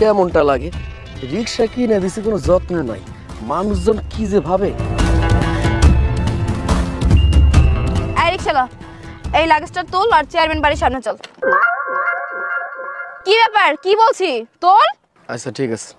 কেমনটা লাগে? রিক্সা কিনে দিছে, কোনো যত্ন নাই। মানুষজন কি যে ভাবে। এই রিক্সাওয়ালা, এই লাগেজটা তোল আর চেয়ারম্যান বাড়ির সামনে চল। কি ব্যাপার, কি বলছি তোল। আচ্ছা ঠিক আছে।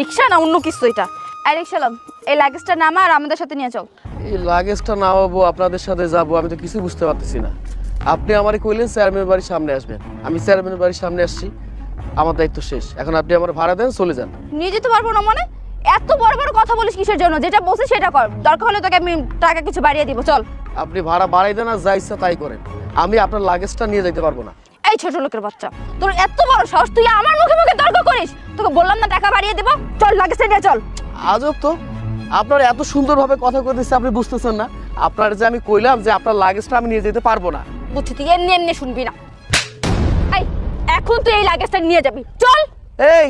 রিক্সা না অন্য কিছু এটা। এই রিক্সাওয়ালা, এই লাগেজটা নামা আর আমাদের সাথে নিয়ে চল। এই লাগেজটা নামাবো, আপনাদের সাথে যাব, আমি তো কিছু বুঝতে পারতেছি না। আপনি আমারে কইলেন চেয়ারম্যান বাড়ির সামনে আসবেন, আমি চেয়ারম্যান বাড়ির সামনে আসছি, আমার দায়িত্ব শেষ। এখন আপনি আমার ভাড়া দেন, চলে যান। নিয়ে যেতে পারবো না মানে? এত বড় বড় কথা বলিস কিসের জন্য? যেটা বলছিস সেটা কর, দরকার হলে তোকে আমি টাকা কিছু বাড়িয়ে দিব। চল। আপনি ভাড়া বাড়াই দেন আর যা ইচ্ছা তাই করেন, আমি আপনার লাগেজটা নিয়ে যেতে পারবো না। এই ছোট লোকের বাচ্চা, তোর এত বড় সাহস, তুই আমার মুখে মুখে তর্ক করিস? তোকে বললাম না টাকা বাড়িয়ে দেব। চল, লাগেজটা নিয়ে চল। আজব তো, আপনার এত সুন্দরভাবে কথা কইতেছে, আপনি বুঝতেছেন না? আপনার যে আমি কইলাম যে আপনার লাগেজটা আমি নিয়ে যেতে পারবো না। বুঝছি, তুই এমনি এমনি শুনবি না। এই এখন তুই এই লাগেজটা নিয়ে যাবি, চল। এই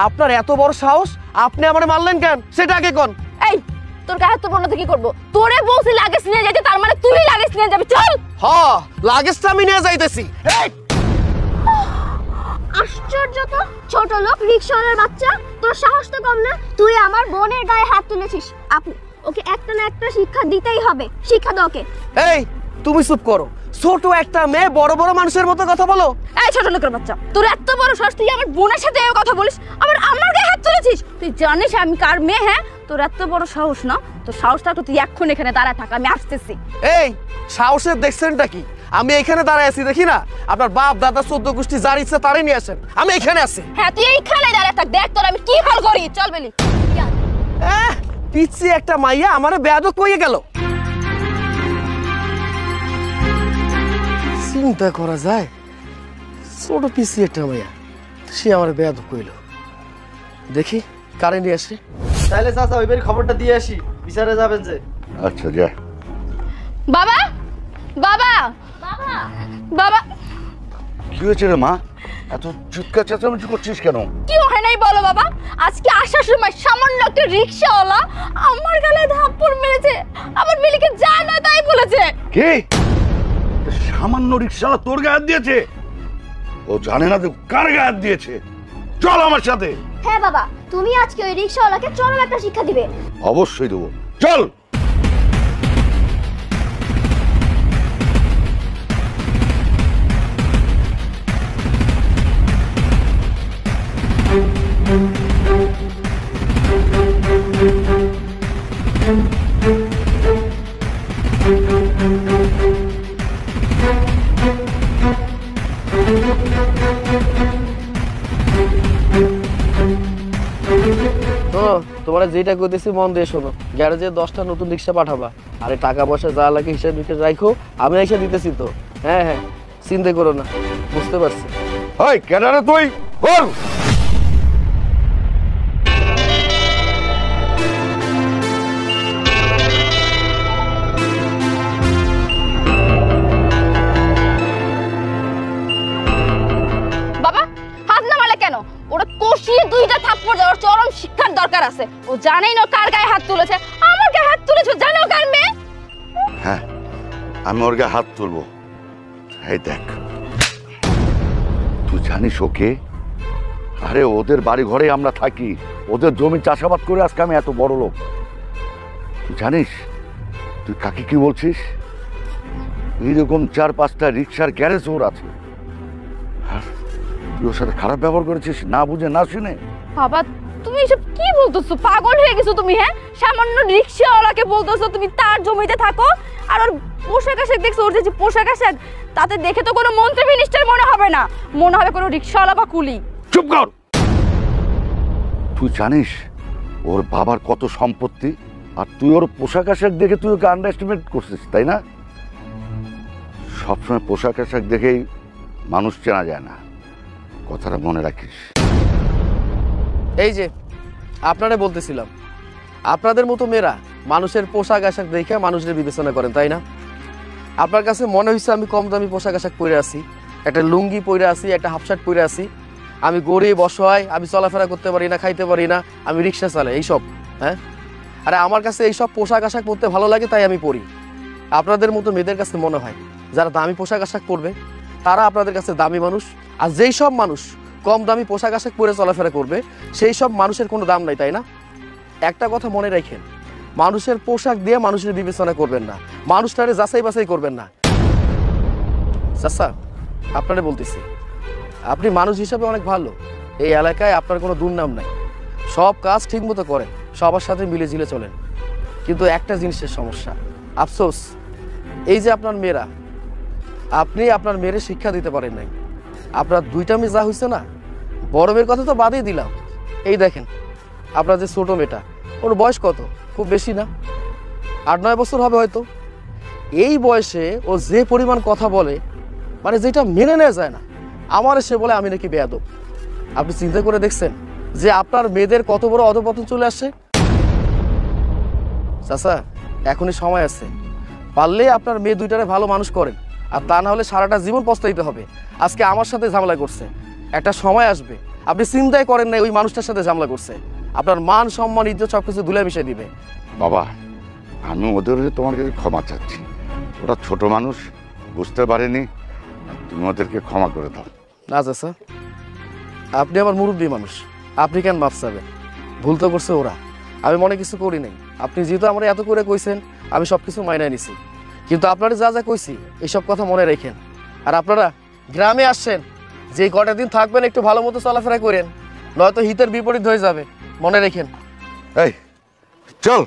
আপনার এত বড় সাহস, আপনি আমারে মারলেন কেন সেটা আগে কোন। এই তোর গায়ে তো বলতে কি করব? তোরে বলছি লাগেজ নিয়ে যেতে, তার মানে তুই লাগেজ নিয়ে যাবি। চল। হ্যাঁ, লাগেজটা আমি নিয়ে যাইতেছি। এই আশ্চর্য তো, ছোট লোক রিকশাওয়ালার বাচ্চা, তোর সাহস তো কম না। তুই আমার বোনের গায়ে হাত তুলেছিস। আপনি ওকে একটা না একটা শিক্ষা দিতেই হবে। শিক্ষা দাও ওকে। এই তুমি চুপ করো, ছোট একটা মেয়ে বড় বড় মানুষের মতো কথা বলো। এই ছোট লোকের বাচ্চা, তোর এত বড় সাহস, তুই আমার বোনের সাথে এই কথা বলিস, আবার আমার গায়ে হাত তুলেছিস? তুই জানিস আমি কার মেয়ে? হ্যাঁ, তোর এত বড় সাহস না? তোর সাহস থাকতো তুই এখন এখানে দাঁড়ায় থাক, আমি আসতেছি। এই সাহসের দেখছেনটা কি? আমি এখানে দাঁড়ায় আছি, দেখি না? আপনার বাপ দাদা 14 গোষ্ঠী যার ইচ্ছা তারে নিয়ে আসেন, আমি এখানে আছি। হ্যাঁ, তুই এইখানে দাঁড়ায় থাক, দেখ তোর আমি কি হাল করি। চল বেলি। পিচ্ছি একটা মাইয়া আমারে বেয়াদব কইয়ে গেল। চিন্তা করা যায়, ছোট পিচ্ছি একটা মাইয়া, সে আমার বেয়াদব কইল। দেখি কারে নিয়ে আসে। তাহলে চাচা ওই বাড়ির খবরটা দিয়ে আসি, বিচারে যাবেন যে। আচ্ছা যা। বাবা, বাবা, বাবা, বাবা। কি হয়েছে রে মা? এত চিৎকার চেঁচামেচি করছিস কেন? কি হয় নাই বলো বাবা? আজকে আসার সময় সামান্য একটা রিকশাওয়ালা আমার গালে থাপ্পড় মেরেছে, আমার মিলিকে যা না তাই বলেছে। কে? সামান্য রিকশাওয়ালা তোর গায়ে হাত দিয়েছে? ও জানে না তো কার গায়ে হাত দিয়েছে। চল আমার সাথে। হ্যাঁ বাবা, তুমি আজকে ওই রিকশাওয়ালাকে চরম একটা শিক্ষা দিবে। অবশ্যই দেবো, চল। তোমরা যেটা কইতেছি মন দিয়ে শোনো। গ্যারেজে 10টা নতুন রিক্সা পাঠাবা, আরে টাকা পয়সা যা লাগে হিসাব নিকেশ রাখো, আমি এসে দিতেছি তো। হ্যাঁ হ্যাঁ, চিন্তা করো না, বুঝতে পারছি। ওই কেডারে তুই? বল। বাবা হাত নামালে কেন? ওরা কষিয়ে দুইটা থাপ্পড় দেওয়ার চরম শিক্ষার দরকার আছে। ও জানেই না কার গায়ে হাত তুলেছে, আমার গায়ে হাত তুলেছে, জানো কার মেয়ে? হ্যাঁ, আমি ওর গায়ে হাত তুলবো। এই দেখ, তুই জানিস ওকে? আরে ওদের বাড়ি ঘরে আমরা থাকি, ওদের জমি চাষাবাদ করে আজকে আমি এত বড় লোক। তুই জানিস তুই কাকে কি বলছিস? এইরকম 4-5টা রিক্সার গ্যারেজ ওর আছে, আর তুই ওর সাথে খারাপ ব্যবহার করেছিস না বুঝে না শুনে। বাবা তুমি এসব কি বলতেছো? পাগল হয়ে গেছো তুমি? হ্যাঁ, সামান্য রিকশাওয়ালাকে বলতেছো তুমি তার জমিতে থাকো, আর ওর পোশাক আশাক দেখছো, ওর যে পোশাক আশাক, তাতে দেখে তো কোনো মন্ত্রী মিনিস্টার মনে হবে না, মনে হবে কোনো রিকশাওয়ালা বা কুলি। চুপ কর। তুই জানিস ওর বাবার কত সম্পত্তি, আর তুই ওর পোশাক আশাক দেখে তুই ওকে আন্ডার এস্টিমেট করছিস, তাই না? সবসময় পোশাক আশাক দেখেই মানুষ চেনা যায় না, কথাটা মনে রাখিস। এই যে আপনারা বলতেছিলাম, আপনাদের মতো মেয়েরা মানুষের পোশাক আশাক দেখে মানুষের বিবেচনা করেন, তাই না? আপনার কাছে মনে হয়েছে আমি কম দামি পোশাক আশাক পরে আছি, একটা লুঙ্গি পরে আছি, একটা হাফ শার্ট পরে আছি, আমি গরিব অসহায়, আমি চলাফেরা করতে পারি না, খাইতে পারি না, আমি রিক্সা চালাই, এইসব। হ্যাঁ, আরে আমার কাছে এইসব পোশাক আশাক পরতে ভালো লাগে, তাই আমি পরি। আপনাদের মতো মেয়েদের কাছে মনে হয় যারা দামি পোশাক আশাক পরবে তারা আপনাদের কাছে দামি মানুষ, আর যেই সব মানুষ কম দামি পোশাক আশাক পরে চলাফেরা করবে সেই সব মানুষের কোনো দাম নাই, তাই না? একটা কথা মনে রাখেন, মানুষের পোশাক দিয়ে মানুষের বিবেচনা করবেন না, মানুষটারে যাচাই বাছাই করবেন না। চাচা, আপনারে বলতেছি, আপনি মানুষ হিসাবে অনেক ভালো, এই এলাকায় আপনার কোনো দুর্নাম নাই, সব কাজ ঠিক মতো করেন, সবার সাথে মিলে ঝিলে চলেন। কিন্তু একটা জিনিসের সমস্যা, আফসোস, এই যে আপনার মেয়েরা, আপনি আপনার মেয়েরে শিক্ষা দিতে পারেন নাই। আপনার দুইটা মেয়ে যা হয়েছে না, বড় মেয়ের কথা তো বাদই দিলাম, এই দেখেন আপনার যে ছোটো মেয়েটা, ওর বয়স কত? খুব বেশি না, 8-9 বছর হবে হয়তো। এই বয়সে ও যে পরিমাণ কথা বলে, মানে যেটা মেনে নেওয়া যায় না। আমার সে বলে আমি নাকি বেয়াদব। আপনি চিন্তা করে দেখছেন যে আপনার মেয়েদের কত বড় অধপতন চলে আসছে? চাচা, এখনই সময় আছে, পারলে আপনার মেয়ে দুইটারে ভালো মানুষ করেন, আর তা না হলে সারাটা জীবন পস্তাইতে হবে। আজকে আমার সাথে ঝামেলা করছে, একটা সময় আসবে আপনি চিন্তাই করেন না ওই মানুষটার সাথে ঝামেলা করছে, আপনার মান সম্মান ইজ্জত সব কিছু ধুলে মিশিয়ে দিবে। বাবা, আমি ওদের তোমার কাছে ক্ষমা চাচ্ছি, ওরা ছোট মানুষ, বুঝতে পারেনি, তুমি ওদেরকে ক্ষমা করে দাও। না চাচা, আপনি আমার মুরব্বী মানুষ, আপনি কেন মাফ চাবেন? ভুল তো করছে ওরা, আমি মনে কিছু করি নাই। আপনি যেহেতু আমার এত করে কইছেন, আমি সব কিছু মাইনায় নিছি, কিন্তু আপনারা যা যা কইছি এইসব কথা মনে রেখেন। আর আপনারা গ্রামে আসছেন, যে কটা দিন থাকবেন একটু ভালো মতো চলাফেরা করেন, নয়তো হিতের বিপরীত হয়ে যাবে, মনে রেখেন। এই চল।